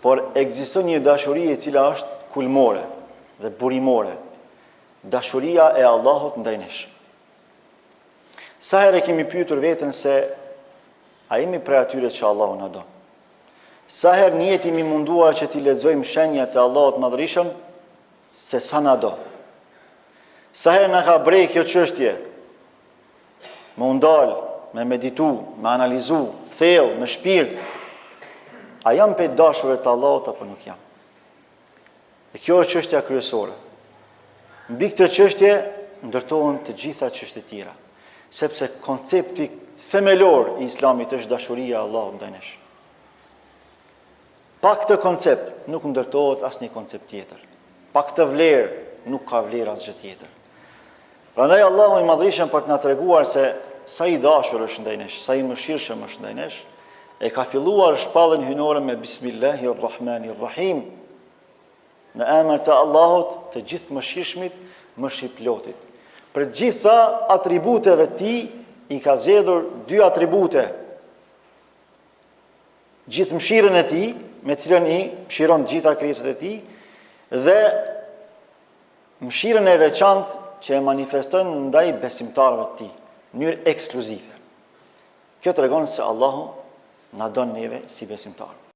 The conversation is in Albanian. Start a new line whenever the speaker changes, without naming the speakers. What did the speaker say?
por ekziston një dashuri e cila është kulmore dhe burimore. Dashuria e Allahut ndaj nesh. Sa herë kemi pyetur veten se a jemi prej atyre që Allahu na do? Sa herë në jetë jemi munduar që t'i lexojmë shenjat e Allahut Madhërisëm se sa na do? Sa herë na ka brej kjo çështje? Me undal, me meditu, me analizu, thellë, me shpirt. A jam pe dashurve të Allahut apo nuk jam? E kjo është çështja kryesore. Mbi këtë çështje ndërtohen të gjitha çështjet tjera, sepse koncepti themelor i Islamit është dashuria e Allahut ndaj nesh. Pa këtë koncept nuk ndërtohet asnjë koncept tjetër. Pa këtë vlerë nuk ka vlerë asgjë tjetër. Prandaj Allahu i Madhërisëm për të na treguar se sa i dashur është ndaj nesh, sa i mëshirshëm është ndaj nesh, e ka filluar shpallën hynore me Bismillahirrahmanirrahim. Në emër të Allahut, të gjithë mëshirshmit, mëshirplotit. Për gjitha atributeve të tij i ka zgjedhur dy atribute. Gjithë mëshirën e tij, me cilën i mëshiron të gjitha krijesat e tij, dhe mëshirën e veçantë që e manifeston ndaj besimtarëve të tij, në mënyrë ekskluzive. Kjo tregon se Allahu na don neve si besimtarë.